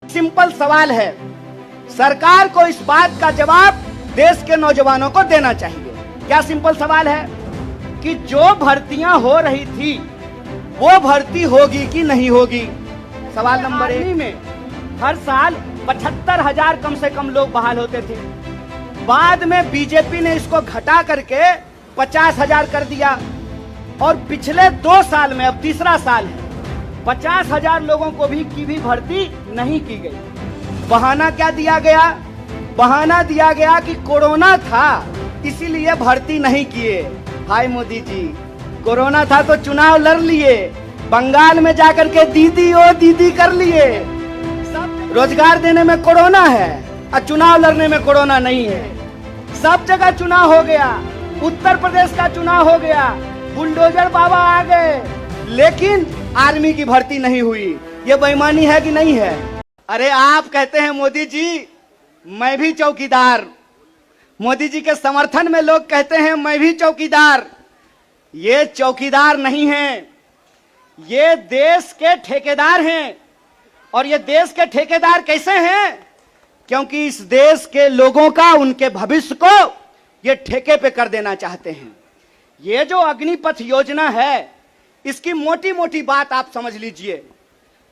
Simple सवाल है, सरकार को इस बात का जवाब देश के नौजवानों को देना चाहिए। क्या सिंपल सवाल है कि जो भर्तियां हो रही थी वो भर्ती होगी कि नहीं होगी। सवाल नंबर 1 में हर साल 75,000 कम से कम लोग बहाल होते थे। बाद में बीजेपी ने इसको घटा करके 50,000 कर दिया और पिछले 2 साल में, अब तीसरा साल है, 50,000 लोगों को की भी भर्ती नहीं की गई। बहाना क्या दिया गया? बहाना दिया गया कि कोरोना था इसीलिए भर्ती नहीं किए। हाय मोदी जी, कोरोना था तो चुनाव लड़ लिए, बंगाल में जाकर के दीदी ओ दीदी कर लिए। सब रोजगार देने में कोरोना है और चुनाव लड़ने में कोरोना नहीं है। सब जगह चुनाव हो गया, उत्तर प्रदेश का चुनाव हो गया, बुलडोजर बाबा आ गए, लेकिन आर्मी की भर्ती नहीं हुई। ये बेईमानी है कि नहीं है? अरे आप कहते हैं मोदी जी मैं भी चौकीदार, मोदी जी के समर्थन में लोग कहते हैं मैं भी चौकीदार। ये चौकीदार नहीं हैं, ये देश के ठेकेदार हैं। और ये देश के ठेकेदार कैसे हैं? क्योंकि इस देश के लोगों का, उनके भविष्य को ये ठेके पे कर देना चाहते हैं। ये जो अग्निपथ योजना है, इसकी मोटी मोटी बात आप समझ लीजिए।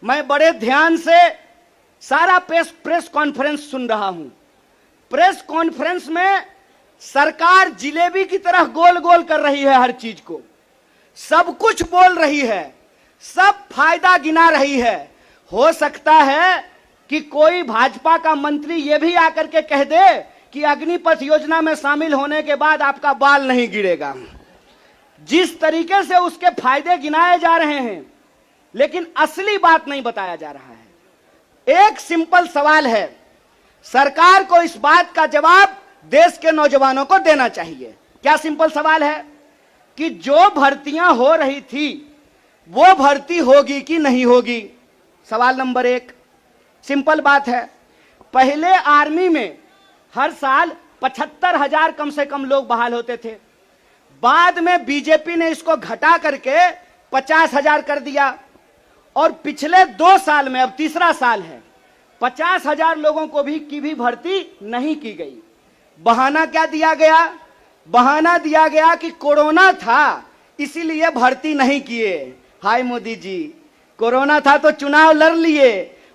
मैं बड़े ध्यान से सारा प्रेस कॉन्फ्रेंस सुन रहा हूं। प्रेस कॉन्फ्रेंस में सरकार जिलेबी की तरह गोल गोल कर रही है, हर चीज को सब कुछ बोल रही है, सब फायदा गिना रही है। हो सकता है कि कोई भाजपा का मंत्री यह भी आकर के कह दे कि अग्निपथ योजना में शामिल होने के बाद आपका बाल नहीं गिरेगा। जिस तरीके से उसके फायदे गिनाए जा रहे हैं, लेकिन असली बात नहीं बताया जा रहा है। एक सिंपल सवाल है, सरकार को इस बात का जवाब देश के नौजवानों को देना चाहिए। क्या सिंपल सवाल है कि जो भर्तियां हो रही थी वो भर्ती होगी कि नहीं होगी। सवाल नंबर 1 सिंपल बात है। पहले आर्मी में हर साल 75,000 कम से कम लोग बहाल होते थे। बाद में बीजेपी ने इसको घटा करके 50,000 कर दिया और पिछले 2 साल में, अब तीसरा साल है, 50,000 लोगों को की भी भर्ती नहीं की गई। बहाना क्या दिया गया? बहाना दिया गया कि कोरोना था इसीलिए भर्ती नहीं किए। हाय मोदी जी, कोरोना था तो चुनाव लड़ लिए,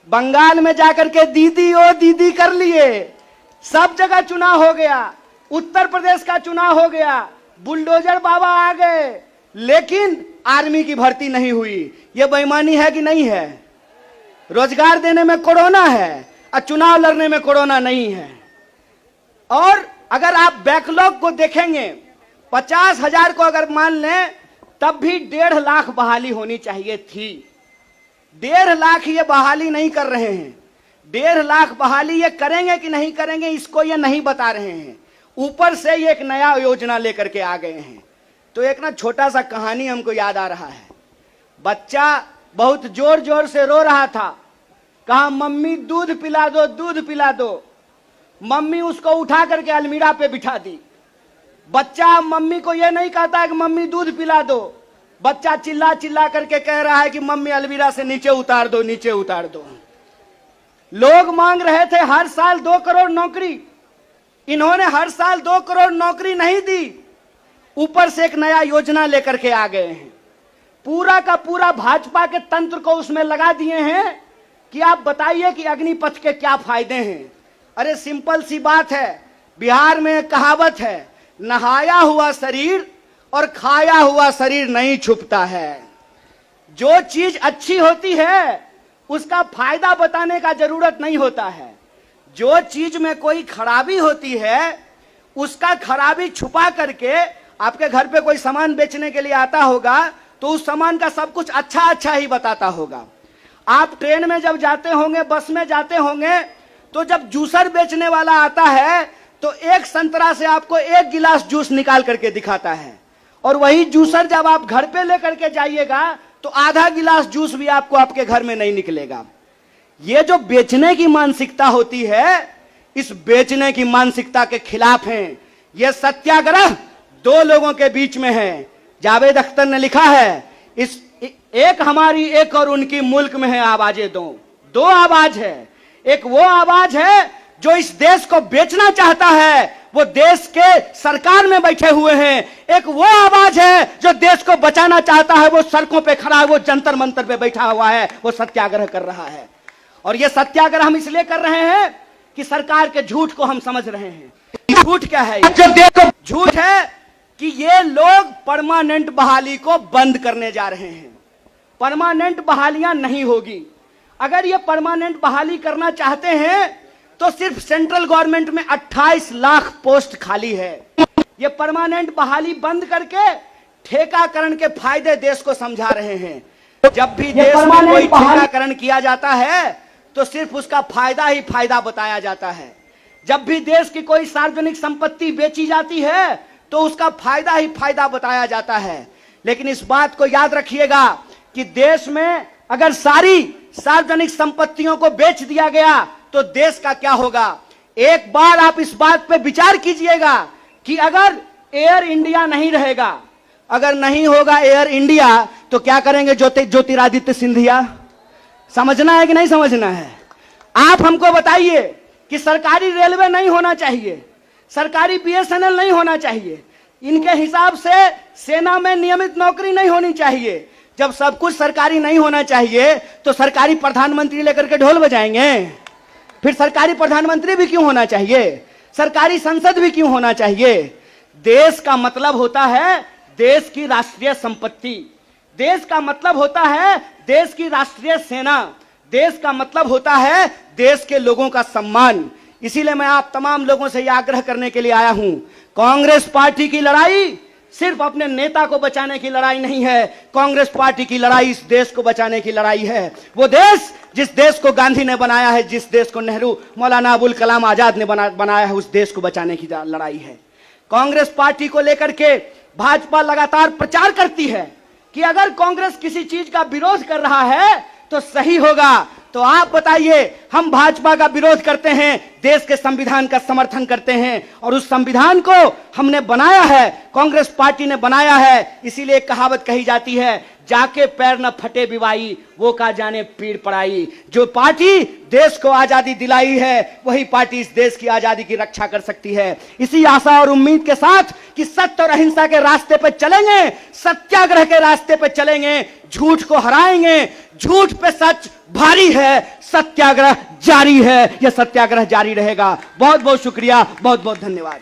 बंगाल में जाकर के दीदी ओ दीदी कर लिए। सब जगह चुनाव हो गया, उत्तर प्रदेश का चुनाव हो गया, बुलडोजर बाबा आ गए, लेकिन आर्मी की भर्ती नहीं हुई। यह बेईमानी है कि नहीं है? रोजगार देने में कोरोना है और चुनाव लड़ने में कोरोना नहीं है। और अगर आप बैकलॉग को देखेंगे, 50,000 को अगर मान लें, तब भी 1.5 लाख बहाली होनी चाहिए थी। 1.5 लाख ये बहाली नहीं कर रहे हैं। 1.5 लाख बहाली ये करेंगे कि नहीं करेंगे, इसको ये नहीं बता रहे हैं। ऊपर से ये एक नया योजना लेकर के आ गए हैं। तो एक ना छोटा सा कहानी हमको याद आ रहा है। बच्चा बहुत जोर जोर से रो रहा था, कहा मम्मी दूध पिला दो, दूध पिला दो। मम्मी उसको उठा करके अलमीरा पे बिठा दी। बच्चा मम्मी को यह नहीं कहता है कि मम्मी दूध पिला दो, बच्चा चिल्ला चिल्ला करके कह रहा है कि मम्मी अलमीरा से नीचे उतार दो, नीचे उतार दो। लोग मांग रहे थे हर साल 2 करोड़ नौकरी, इन्होंने हर साल 2 करोड़ नौकरी नहीं दी, ऊपर से एक नया योजना लेकर के आ गए हैं। पूरा का पूरा भाजपा के तंत्र को उसमें लगा दिए हैं कि आप बताइए कि अग्निपथ के क्या फायदे हैं। अरे सिंपल सी बात है, बिहार में कहावत है, नहाया हुआ शरीर और खाया हुआ शरीर नहीं छुपता है। जो चीज अच्छी होती है उसका फायदा बताने का जरूरत नहीं होता है। जो चीज में कोई खराबी होती है उसका खराबी छुपा करके, आपके घर पे कोई सामान बेचने के लिए आता होगा तो उस सामान का सब कुछ अच्छा अच्छा ही बताता होगा। आप ट्रेन में जब जाते होंगे, बस में जाते होंगे, तो जब जूसर बेचने वाला आता है तो एक संतरा से आपको 1 गिलास जूस निकाल करके दिखाता है, और वही जूसर जब आप घर पे लेकर के जाइएगा तो आधा गिलास जूस भी आपको आपके घर में नहीं निकलेगा। ये जो बेचने की मानसिकता होती है, इस बेचने की मानसिकता के खिलाफ हैं। यह सत्याग्रह 2 लोगों के बीच में है। जावेद अख्तर ने लिखा है, इस एक हमारी एक और उनकी मुल्क में है आवाजें दो आवाज है। एक वो आवाज है जो इस देश को बेचना चाहता है, वो देश के सरकार में बैठे हुए हैं। एक वो आवाज है जो देश को बचाना चाहता है, वो सड़कों पे खड़ा है, वो जंतर मंतर पे बैठा हुआ है, वो सत्याग्रह कर रहा है। और ये सत्याग्रह हम इसलिए कर रहे हैं कि सरकार के झूठ को हम समझ रहे हैं। झूठ क्या है? झूठ है कि ये लोग परमानेंट बहाली को बंद करने जा रहे हैं। परमानेंट बहालियां नहीं होगी। अगर ये परमानेंट बहाली करना चाहते हैं तो सिर्फ सेंट्रल गवर्नमेंट में 28 लाख पोस्ट खाली है। ये परमानेंट बहाली बंद करके ठेकाकरण के फायदे देश को समझा रहे हैं। जब भी देश में कोई ठेकाकरण किया जाता है तो सिर्फ उसका फायदा ही फायदा बताया जाता है। जब भी देश की कोई सार्वजनिक संपत्ति बेची जाती है तो उसका फायदा ही फायदा बताया जाता है। लेकिन इस बात को याद रखिएगा कि देश में अगर सारी सार्वजनिक संपत्तियों को बेच दिया गया तो देश का क्या होगा? एक बार आप इस बात पे विचार कीजिएगा कि अगर एयर इंडिया नहीं रहेगा, अगर नहीं होगा एयर इंडिया, तो क्या करेंगे ज्योतिरादित्य सिंधिया? समझना है कि नहीं समझना है? आप हमको बताइए कि सरकारी रेलवे नहीं होना चाहिए, सरकारी बीएसएनएल नहीं होना चाहिए, इनके हिसाब से सेना में नियमित नौकरी नहीं होनी चाहिए। जब सब कुछ सरकारी नहीं होना चाहिए तो सरकारी प्रधानमंत्री लेकर के ढोल बजाएंगे? फिर सरकारी प्रधानमंत्री भी क्यों होना चाहिए? सरकारी संसद भी क्यों होना चाहिए? देश का मतलब होता है देश की राष्ट्रीय संपत्ति, देश का मतलब होता है देश की राष्ट्रीय सेना, देश का मतलब होता है देश के लोगों का सम्मान। इसीलिए मैं आप तमाम लोगों से यह आग्रह करने के लिए आया हूं, कांग्रेस पार्टी की लड़ाई सिर्फ अपने नेता को बचाने की लड़ाई नहीं है। कांग्रेस पार्टी की लड़ाई इस देश को बचाने की लड़ाई है। वो देश जिस देश को गांधी ने बनाया है, जिस देश को नेहरू, मौलाना अबुल कलाम आजाद ने बनाया है, उस देश को बचाने की लड़ाई है। कांग्रेस पार्टी को लेकर के भाजपा लगातार प्रचार करती है कि अगर कांग्रेस किसी चीज का विरोध कर रहा है तो सही होगा। तो आप बताइए, हम भाजपा का विरोध करते हैं, देश के संविधान का समर्थन करते हैं, और उस संविधान को हमने बनाया है, कांग्रेस पार्टी ने बनाया है। इसीलिए एक कहावत कही जाती है, जाके पैर न फटे बिवाई, वो का जाने पीड़ पड़ाई। जो पार्टी देश को आजादी दिलाई है, वही पार्टी इस देश की आजादी की रक्षा कर सकती है। इसी आशा और उम्मीद के साथ कि सत्य और अहिंसा के रास्ते पर चलेंगे, सत्याग्रह के रास्ते पर चलेंगे, झूठ को हराएंगे। झूठ पे सच भारी है, सत्याग्रह जारी है, यह सत्याग्रह जारी रहेगा। बहुत बहुत शुक्रिया, बहुत बहुत धन्यवाद।